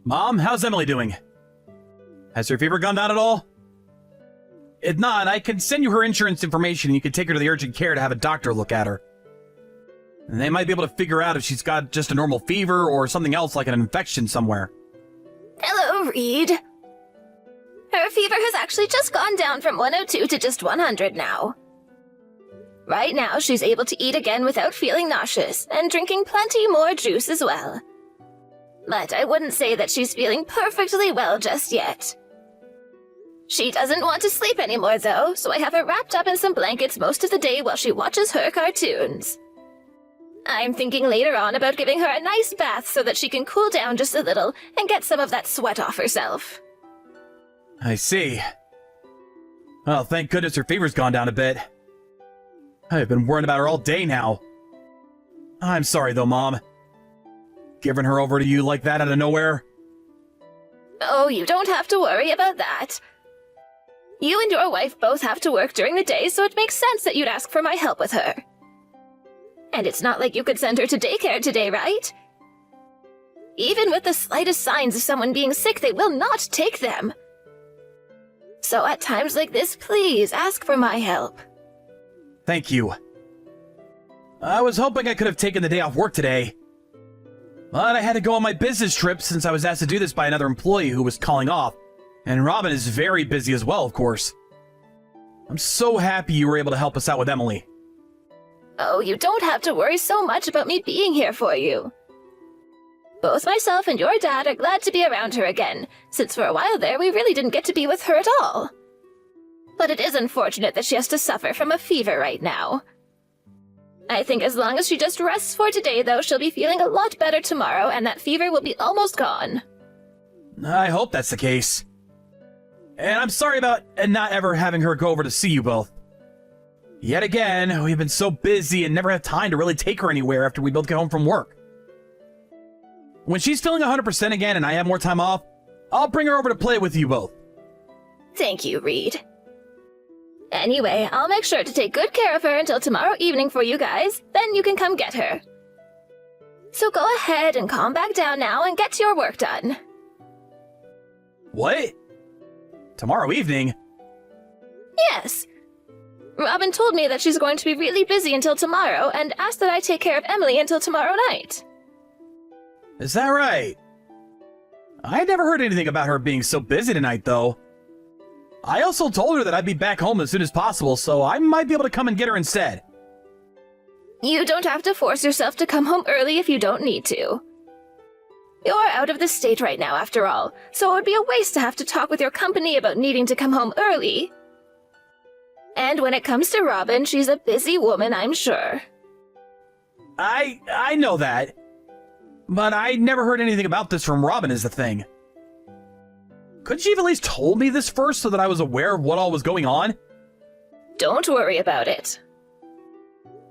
Mom, how's Emily doing? Has her fever gone down at all? If not, I can send you her insurance information and you can take her to the urgent care to have a doctor look at her. And they might be able to figure out if she's got just a normal fever or something else like an infection somewhere. Hello, Reed. Her fever has actually just gone down from 102 to just 100 now. Right now, she's able to eat again without feeling nauseous, and drinking plenty more juice as well. But I wouldn't say that she's feeling perfectly well just yet. She doesn't want to sleep anymore, though, so I have her wrapped up in some blankets most of the day while she watches her cartoons. I'm thinking later on about giving her a nice bath so that she can cool down just a little and get some of that sweat off herself. I see. Well, thank goodness her fever's gone down a bit. I've been worrying about her all day now. I'm sorry though, Mom. Giving her over to you like that out of nowhere? Oh, you don't have to worry about that. You and your wife both have to work during the day, so it makes sense that you'd ask for my help with her. And it's not like you could send her to daycare today, right? Even with the slightest signs of someone being sick, they will not take them. So at times like this, please ask for my help. Thank you. I was hoping I could have taken the day off work today. But I had to go on my business trip since I was asked to do this by another employee who was calling off. And Robin is very busy as well, of course. I'm so happy you were able to help us out with Emily. Oh, you don't have to worry so much about me being here for you. Both myself and your dad are glad to be around her again, since for a while there we really didn't get to be with her at all. But it is unfortunate that she has to suffer from a fever right now. I think as long as she just rests for today, though, she'll be feeling a lot better tomorrow, and that fever will be almost gone. I hope that's the case. And I'm sorry about not ever having her go over to see you both. Yet again, we've been so busy and never had time to really take her anywhere after we both get home from work. When she's feeling 100% again and I have more time off, I'll bring her over to play with you both. Thank you, Reed. Anyway, I'll make sure to take good care of her until tomorrow evening for you guys, then you can come get her. So go ahead and calm back down now and get your work done. What? Tomorrow evening? Yes. Robin told me that she's going to be really busy until tomorrow and asked that I take care of Emily until tomorrow night. Is that right? I never heard anything about her being so busy tonight, though. I also told her that I'd be back home as soon as possible, so I might be able to come and get her instead. You don't have to force yourself to come home early if you don't need to. You're out of the state right now, after all, so it would be a waste to have to talk with your company about needing to come home early. And when it comes to Robin, she's a busy woman, I'm sure. I know that. But I never heard anything about this from Robin is the thing. Couldn't she have at least told me this first so that I was aware of what all was going on? Don't worry about it.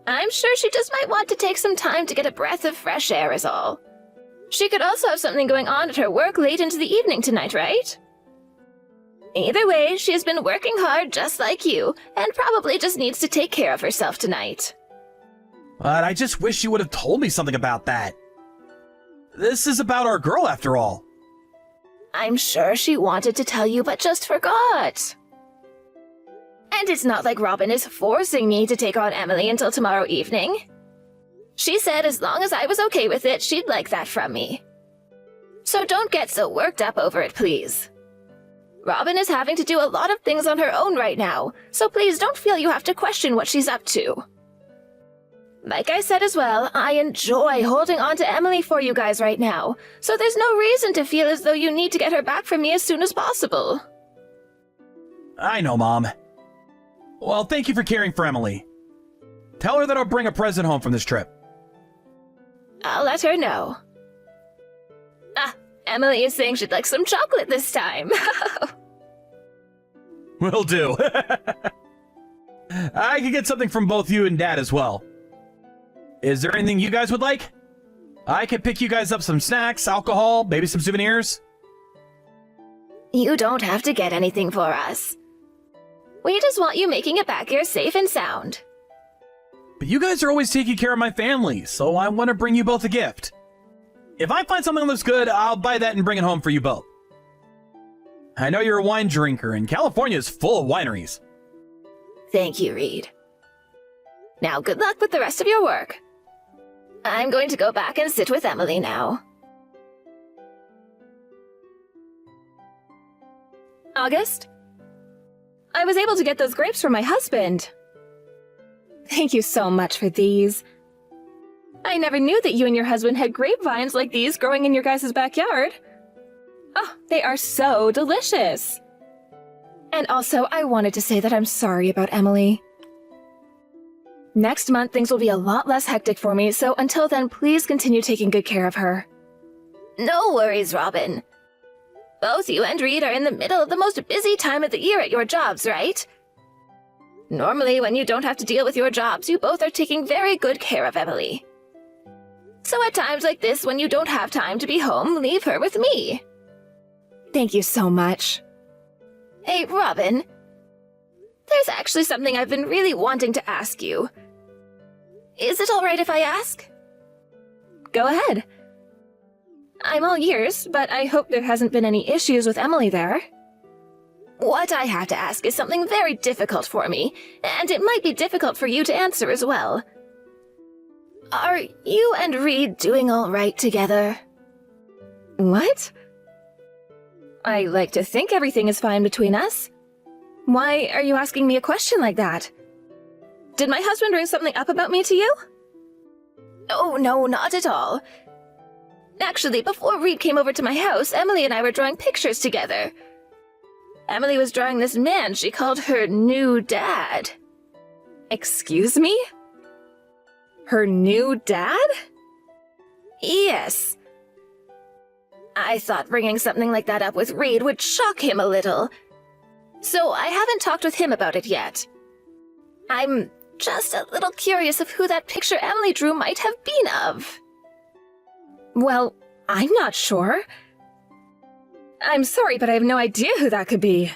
I'm sure she just might want to take some time to get a breath of fresh air is all. She could also have something going on at her work late into the evening tonight, right? Either way, she has been working hard just like you, and probably just needs to take care of herself tonight. But I just wish you would have told me something about that. This is about our girl, after all. I'm sure she wanted to tell you, but just forgot. And it's not like Robin is forcing me to take on Emily until tomorrow evening. She said as long as I was okay with it, she'd like that from me. So don't get so worked up over it, please. Robin is having to do a lot of things on her own right now, so please don't feel you have to question what she's up to. Like I said as well, I enjoy holding on to Emily for you guys right now, so there's no reason to feel as though you need to get her back from me as soon as possible. I know, Mom. Well, thank you for caring for Emily. Tell her that I'll bring a present home from this trip. I'll let her know. Ah, Emily is saying she'd like some chocolate this time. Will do. I can get something from both you and Dad as well. Is there anything you guys would like? I can pick you guys up some snacks, alcohol, maybe some souvenirs. You don't have to get anything for us. We just want you making it back here safe and sound. But you guys are always taking care of my family, so I want to bring you both a gift. If I find something that looks good, I'll buy that and bring it home for you both. I know you're a wine drinker, and California is full of wineries. Thank you, Reed. Now, good luck with the rest of your work. I'm going to go back and sit with Emily now. August? I was able to get those grapes from my husband. Thank you so much for these. I never knew that you and your husband had grapevines like these growing in your guys' backyard. Oh, they are so delicious. And also, I wanted to say that I'm sorry about Emily. Next month, things will be a lot less hectic for me, so until then, please continue taking good care of her. No worries, Robin. Both you and Reed are in the middle of the most busy time of the year at your jobs, right? Normally, when you don't have to deal with your jobs, you both are taking very good care of Emily. So at times like this, when you don't have time to be home, leave her with me. Thank you so much. Hey, Robin. There's actually something I've been really wanting to ask you. Is it all right if I ask? Go ahead. I'm all ears, but I hope there hasn't been any issues with Emily there. What I have to ask is something very difficult for me, and it might be difficult for you to answer as well. Are you and Reed doing all right together? What? I like to think everything is fine between us. Why are you asking me a question like that? Did my husband bring something up about me to you? Oh, no, not at all. Actually, before Reed came over to my house, Emily and I were drawing pictures together. Emily was drawing this man she called her new dad. Excuse me? Her new dad? Yes. I thought bringing something like that up with Reed would shock him a little. So I haven't talked with him about it yet. I'm just a little curious of who that picture Emily drew might have been of. Well, I'm not sure. I'm sorry, but I have no idea who that could be.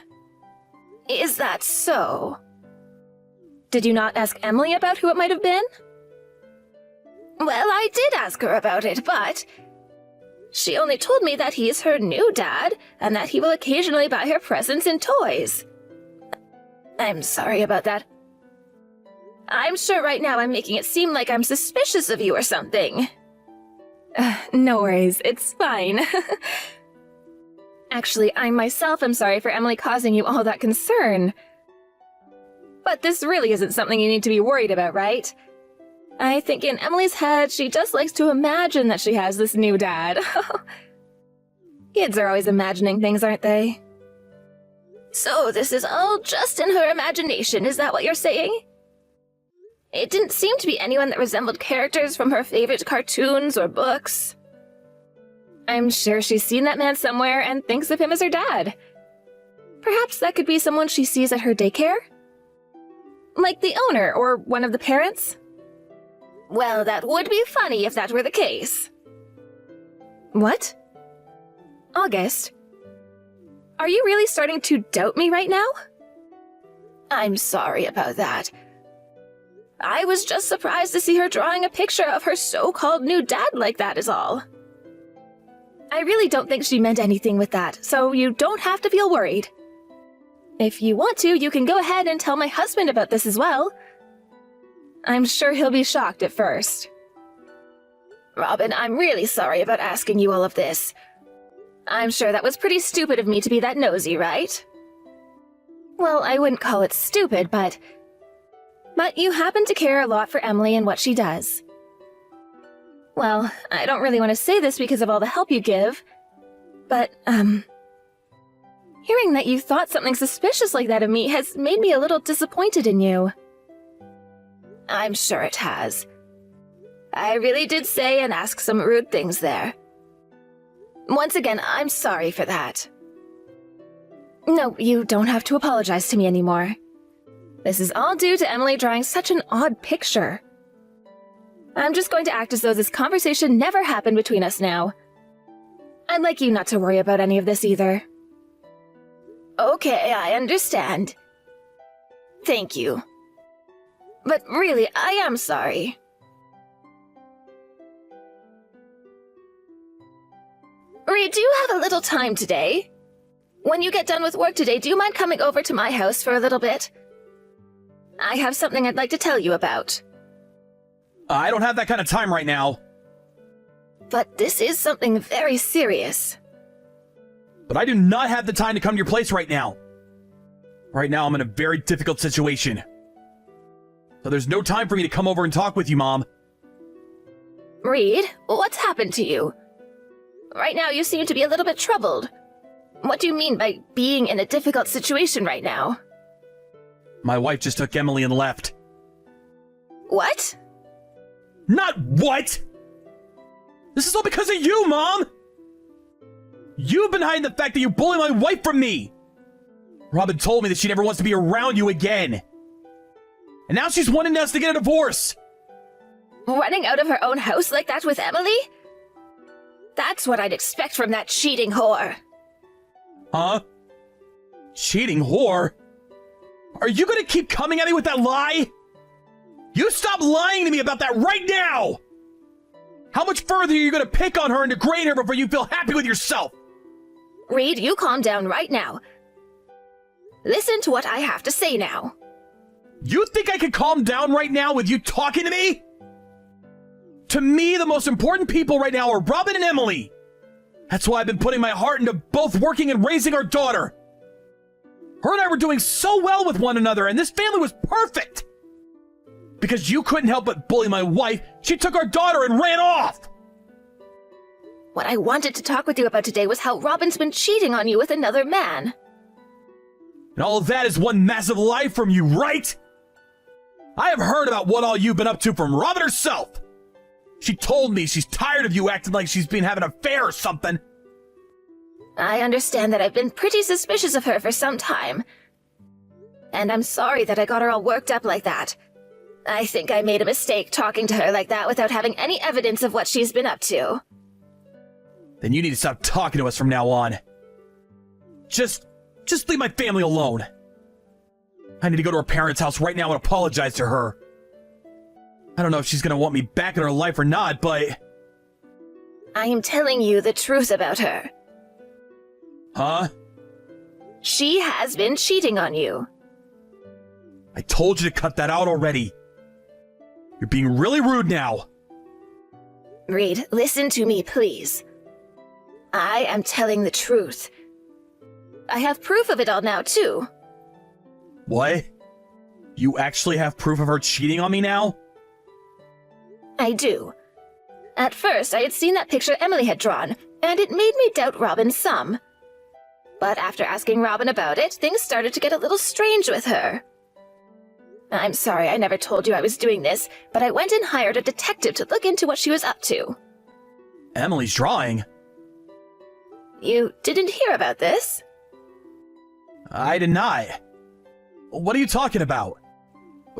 Is that so? Did you not ask Emily about who it might have been? Well, I did ask her about it, but she only told me that he's her new dad and that he will occasionally buy her presents and toys. I'm sorry about that. I'm sure right now I'm making it seem like I'm suspicious of you or something. No worries, it's fine. Actually, I myself am sorry for Emily causing you all that concern. But this really isn't something you need to be worried about, right? I think in Emily's head, she just likes to imagine that she has this new dad. Kids are always imagining things, aren't they? So this is all just in her imagination, is that what you're saying? It didn't seem to be anyone that resembled characters from her favorite cartoons or books. I'm sure she's seen that man somewhere and thinks of him as her dad. Perhaps that could be someone she sees at her daycare? Like the owner or one of the parents? Well, that would be funny if that were the case. What? August? Are you really starting to doubt me right now? I'm sorry about that. I was just surprised to see her drawing a picture of her so-called new dad like that is all. I really don't think she meant anything with that, so you don't have to feel worried. If you want to, you can go ahead and tell my husband about this as well. I'm sure he'll be shocked at first. Robin, I'm really sorry about asking you all of this. I'm sure that was pretty stupid of me to be that nosy, right? Well, I wouldn't call it stupid, but you happen to care a lot for Emily and what she does. Well, I don't really want to say this because of all the help you give, but, hearing that you thought something suspicious like that of me has made me a little disappointed in you. I'm sure it has. I really did say and ask some rude things there. Once again, I'm sorry for that. No, you don't have to apologize to me anymore. This is all due to Emily drawing such an odd picture. I'm just going to act as though this conversation never happened between us now. I'd like you not to worry about any of this either. Okay, I understand. Thank you. But really, I am sorry. Reed, do you have a little time today? When you get done with work today, do you mind coming over to my house for a little bit? I have something I'd like to tell you about. I don't have that kind of time right now. But this is something very serious. But I do not have the time to come to your place right now. Right now, I'm in a very difficult situation. So there's no time for me to come over and talk with you, Mom. Reed, what's happened to you? Right now, you seem to be a little bit troubled. What do you mean by being in a difficult situation right now? My wife just took Emily and left. What? Not what! This is all because of you, Mom! You've been hiding the fact that you bully my wife from me! Robin told me that she never wants to be around you again. And now she's wanting us to get a divorce! Running out of her own house like that with Emily? That's what I'd expect from that cheating whore. Huh? Cheating whore? Are you gonna keep coming at me with that lie? You stop lying to me about that right now! How much further are you gonna pick on her and degrade her before you feel happy with yourself? Reed, you calm down right now. Listen to what I have to say now. You think I can calm down right now with you talking to me? To me, the most important people right now are Robin and Emily. That's why I've been putting my heart into both working and raising our daughter. Her and I were doing so well with one another, and this family was perfect. Because you couldn't help but bully my wife, she took our daughter and ran off. What I wanted to talk with you about today was how Robin's been cheating on you with another man. And all of that is one massive lie from you, right? I have heard about what all you've been up to from Robin herself. She told me she's tired of you acting like she's been having an affair or something. I understand that I've been pretty suspicious of her for some time. And I'm sorry that I got her all worked up like that. I think I made a mistake talking to her like that without having any evidence of what she's been up to. Then you need to stop talking to us from now on. Just leave my family alone. I need to go to her parents' house right now and apologize to her. I don't know if she's gonna want me back in her life or not, but... I am telling you the truth about her. Huh? She has been cheating on you. I told you to cut that out already. You're being really rude now. Reed, listen to me, please. I am telling the truth. I have proof of it all now, too. What? You actually have proof of her cheating on me now? I do. At first, I had seen that picture Emily had drawn, and it made me doubt Robin some. But after asking Robin about it, things started to get a little strange with her. I'm sorry I never told you I was doing this, but I went and hired a detective to look into what she was up to. Emily's drawing? You didn't hear about this? I did not. What are you talking about?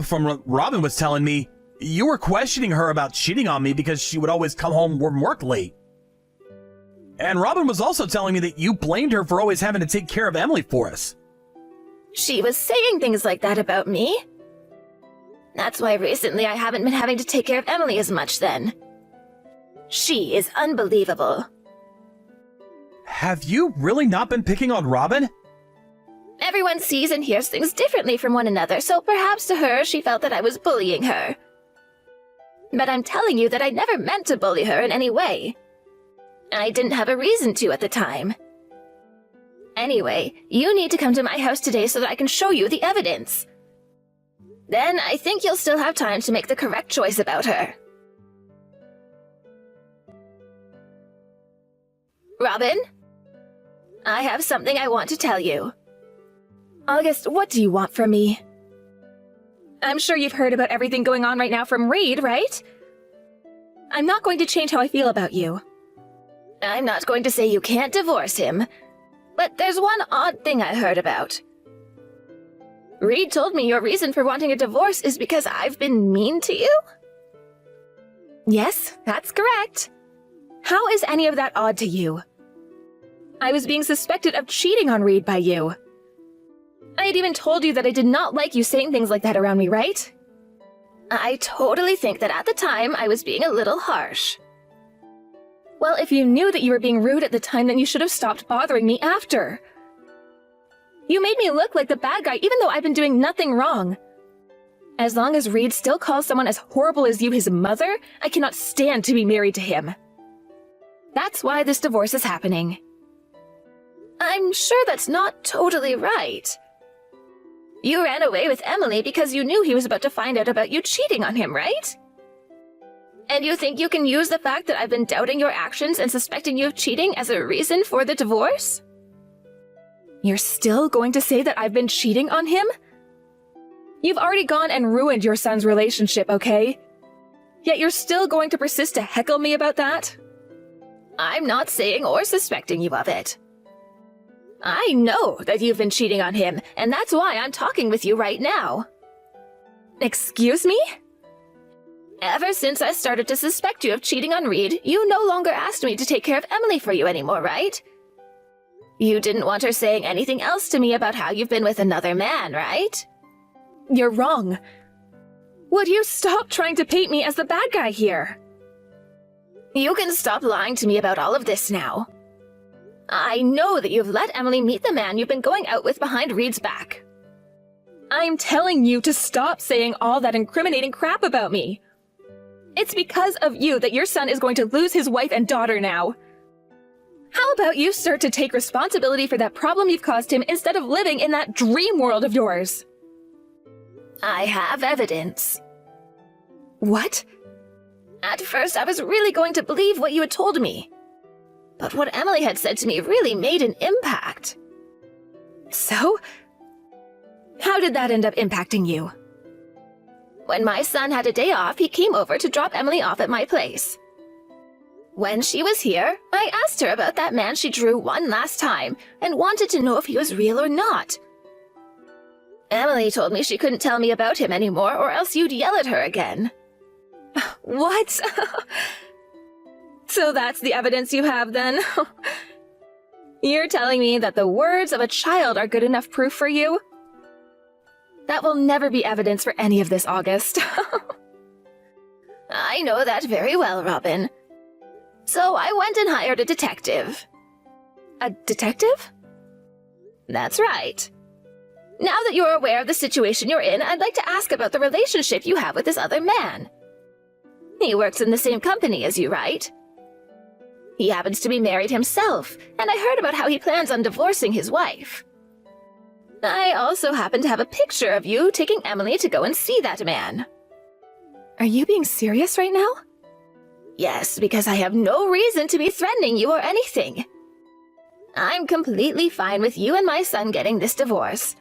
From what Robin was telling me, you were questioning her about cheating on me because she would always come home from work late. And Robin was also telling me that you blamed her for always having to take care of Emily for us. She was saying things like that about me. That's why recently I haven't been having to take care of Emily as much then. She is unbelievable. Have you really not been picking on Robin? Everyone sees and hears things differently from one another, so perhaps to her she felt that I was bullying her. But I'm telling you that I never meant to bully her in any way. I didn't have a reason to at the time. Anyway, you need to come to my house today so that I can show you the evidence. Then I think you'll still have time to make the correct choice about her. Robin? I have something I want to tell you. August, what do you want from me? I'm sure you've heard about everything going on right now from Reed, right? I'm not going to change how I feel about you. I'm not going to say you can't divorce him, but there's one odd thing I heard about. Reed told me your reason for wanting a divorce is because I've been mean to you? Yes, that's correct. How is any of that odd to you? I was being suspected of cheating on Reed by you. I had even told you that I did not like you saying things like that around me, right? I totally think that at the time I was being a little harsh. Well, if you knew that you were being rude at the time, then you should have stopped bothering me after. You made me look like the bad guy even though I've been doing nothing wrong. As long as Reed still calls someone as horrible as you his mother, I cannot stand to be married to him. That's why this divorce is happening. I'm sure that's not totally right. You ran away with Emily because you knew he was about to find out about you cheating on him, right? And you think you can use the fact that I've been doubting your actions and suspecting you of cheating as a reason for the divorce? You're still going to say that I've been cheating on him? You've already gone and ruined your son's relationship, okay? Yet you're still going to persist to heckle me about that? I'm not saying or suspecting you of it. I know that you've been cheating on him, and that's why I'm talking with you right now. Excuse me? Ever since I started to suspect you of cheating on Reed, you no longer asked me to take care of Emily for you anymore, right? You didn't want her saying anything else to me about how you've been with another man, right? You're wrong. Would you stop trying to paint me as the bad guy here? You can stop lying to me about all of this now. I know that you've let Emily meet the man you've been going out with behind Reed's back. I'm telling you to stop saying all that incriminating crap about me. It's because of you that your son is going to lose his wife and daughter now. How about you start to take responsibility for that problem you've caused him instead of living in that dream world of yours? I have evidence. What? At first, I was really going to believe what you had told me. But what Emily had said to me really made an impact. So? How did that end up impacting you? When my son had a day off, he came over to drop Emily off at my place. When she was here, I asked her about that man she drew one last time and wanted to know if he was real or not. Emily told me she couldn't tell me about him anymore or else you'd yell at her again. What? So that's the evidence you have then? You're telling me that the words of a child are good enough proof for you? That will never be evidence for any of this, August. I know that very well, Robin. So I went and hired a detective. A detective? That's right. Now that you're aware of the situation you're in, I'd like to ask about the relationship you have with this other man. He works in the same company as you, right? He happens to be married himself, and I heard about how he plans on divorcing his wife. I also happen to have a picture of you taking Emily to go and see that man. Are you being serious right now? Yes, because I have no reason to be threatening you or anything. I'm completely fine with you and my son getting this divorce.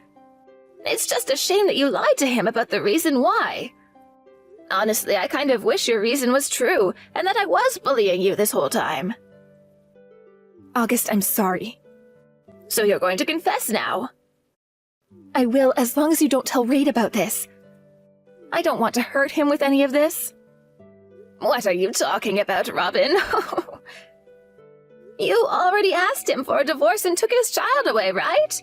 It's just a shame that you lied to him about the reason why. Honestly, I kind of wish your reason was true, and that I was bullying you this whole time. August, I'm sorry. So you're going to confess now? I will, as long as you don't tell Reed about this. I don't want to hurt him with any of this. What are you talking about, Robin? You already asked him for a divorce and took his child away, right?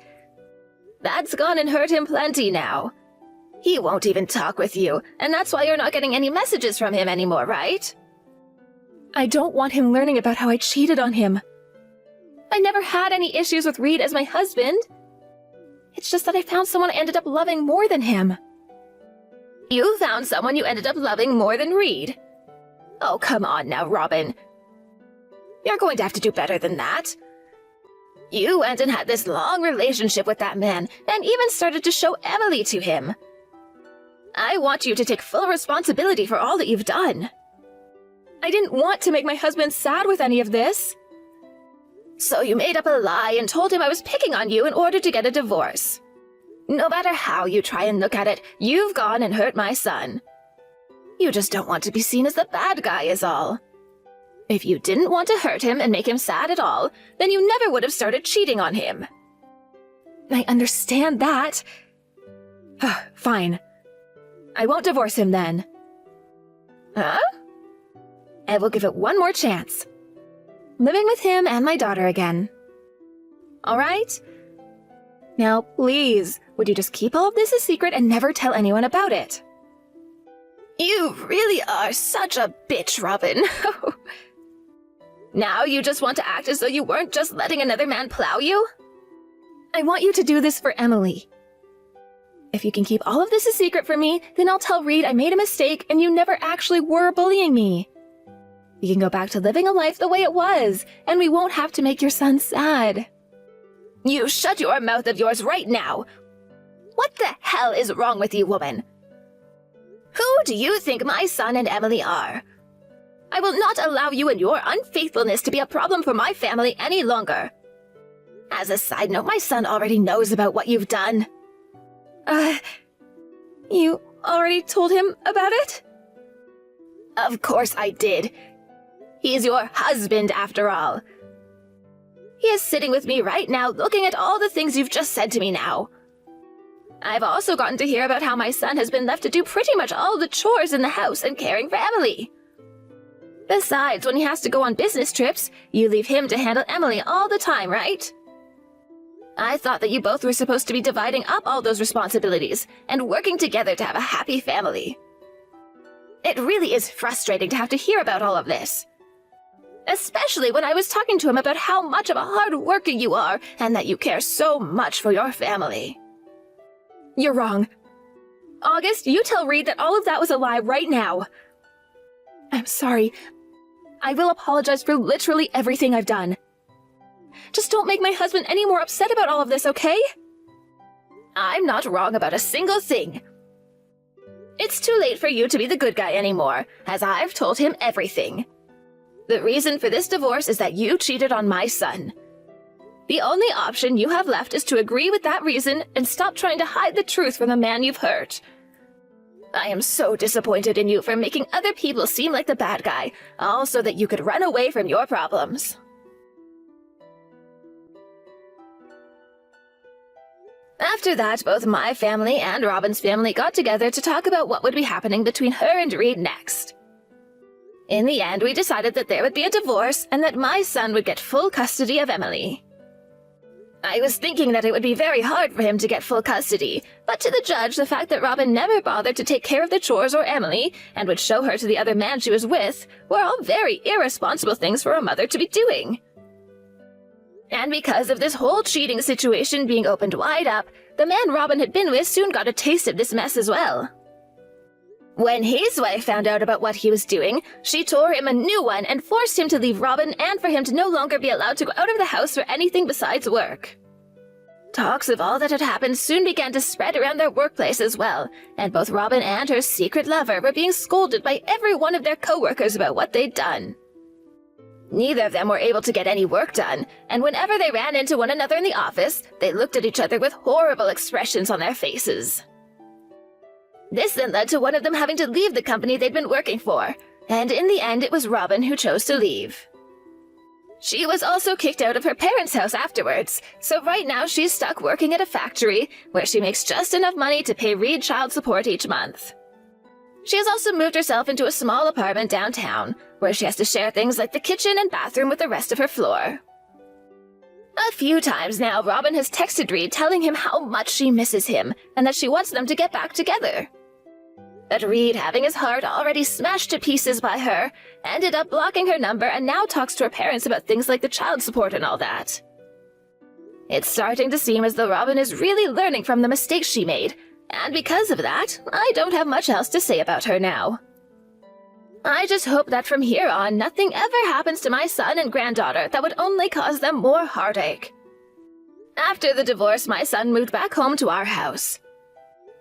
That's gone and hurt him plenty now. He won't even talk with you, and that's why you're not getting any messages from him anymore, right? I don't want him learning about how I cheated on him. I never had any issues with Reed as my husband. It's just that I found someone I ended up loving more than him. You found someone you ended up loving more than Reed? Oh, come on now, Robin. You're going to have to do better than that. You went and had this long relationship with that man, and even started to show Emily to him. I want you to take full responsibility for all that you've done. I didn't want to make my husband sad with any of this. So you made up a lie and told him I was picking on you in order to get a divorce. No matter how you try and look at it, you've gone and hurt my son. You just don't want to be seen as the bad guy is all. If you didn't want to hurt him and make him sad at all, then you never would have started cheating on him. I understand that. Fine. I won't divorce him then. Huh? I will give it one more chance. Living with him and my daughter again. All right? Now, please, would you just keep all of this a secret and never tell anyone about it? You really are such a bitch, Robin. Now you just want to act as though you weren't just letting another man plow you? I want you to do this for Emily. If you can keep all of this a secret from me, then I'll tell Reed I made a mistake and you never actually were bullying me. We can go back to living a life the way it was, and we won't have to make your son sad. You shut your mouth of yours right now! What the hell is wrong with you, woman? Who do you think my son and Emily are? I will not allow you and your unfaithfulness to be a problem for my family any longer. As a side note, my son already knows about what you've done. You already told him about it? Of course I did. He's your husband, after all. He is sitting with me right now, looking at all the things you've just said to me now. I've also gotten to hear about how my son has been left to do pretty much all the chores in the house and caring for Emily. Besides, when he has to go on business trips, you leave him to handle Emily all the time, right? I thought that you both were supposed to be dividing up all those responsibilities and working together to have a happy family. It really is frustrating to have to hear about all of this. Especially when I was talking to him about how much of a hard worker you are and that you care so much for your family. You're wrong. August, you tell Reed that all of that was a lie right now. I'm sorry. I will apologize for literally everything I've done. Just don't make my husband any more upset about all of this, okay? I'm not wrong about a single thing. It's too late for you to be the good guy anymore, as I've told him everything. The reason for this divorce is that you cheated on my son. The only option you have left is to agree with that reason and stop trying to hide the truth from the man you've hurt. I am so disappointed in you for making other people seem like the bad guy, all so that you could run away from your problems. After that, both my family and Robin's family got together to talk about what would be happening between her and Reed next. In the end, we decided that there would be a divorce and that my son would get full custody of Emily. I was thinking that it would be very hard for him to get full custody, but to the judge, the fact that Robin never bothered to take care of the chores or Emily and would show her to the other man she was with were all very irresponsible things for a mother to be doing. And because of this whole cheating situation being opened wide up, the man Robin had been with soon got a taste of this mess as well. When his wife found out about what he was doing, she tore him a new one and forced him to leave Robin and for him to no longer be allowed to go out of the house for anything besides work. Talks of all that had happened soon began to spread around their workplace as well, and both Robin and her secret lover were being scolded by every one of their co-workers about what they'd done. Neither of them were able to get any work done, and whenever they ran into one another in the office, they looked at each other with horrible expressions on their faces. This then led to one of them having to leave the company they'd been working for, and in the end it was Robin who chose to leave. She was also kicked out of her parents' house afterwards, so right now she's stuck working at a factory where she makes just enough money to pay Reed child support each month. She has also moved herself into a small apartment downtown, where she has to share things like the kitchen and bathroom with the rest of her floor. A few times now, Robin has texted Reed telling him how much she misses him and that she wants them to get back together. But Reed, having his heart already smashed to pieces by her, ended up blocking her number and now talks to her parents about things like the child support and all that. It's starting to seem as though Robin is really learning from the mistakes she made, and because of that, I don't have much else to say about her now. I just hope that from here on, nothing ever happens to my son and granddaughter that would only cause them more heartache. After the divorce, my son moved back home to our house.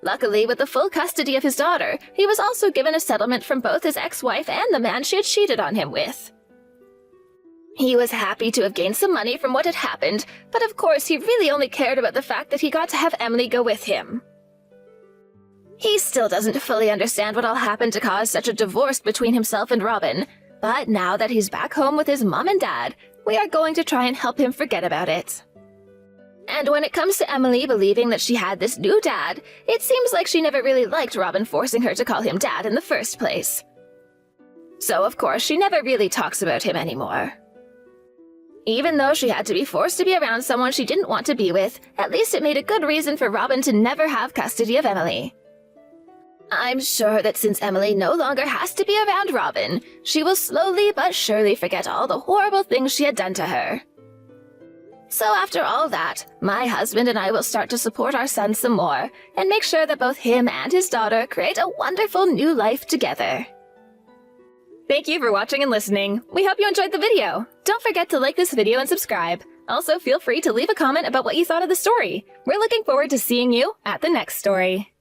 Luckily, with the full custody of his daughter, he was also given a settlement from both his ex-wife and the man she had cheated on him with. He was happy to have gained some money from what had happened, but of course he really only cared about the fact that he got to have Emily go with him. He still doesn't fully understand what all happened to cause such a divorce between himself and Robin, but now that he's back home with his mom and dad, we are going to try and help him forget about it. And when it comes to Emily believing that she had this new dad, it seems like she never really liked Robin forcing her to call him dad in the first place. So of course she never really talks about him anymore. Even though she had to be forced to be around someone she didn't want to be with, at least it made a good reason for Robin to never have custody of Emily. I'm sure that since Emily no longer has to be around Robin, she will slowly but surely forget all the horrible things she had done to her. So after all that, my husband and I will start to support our son some more and make sure that both him and his daughter create a wonderful new life together. Thank you for watching and listening. We hope you enjoyed the video. Don't forget to like this video and subscribe. Also, feel free to leave a comment about what you thought of the story. We're looking forward to seeing you at the next story.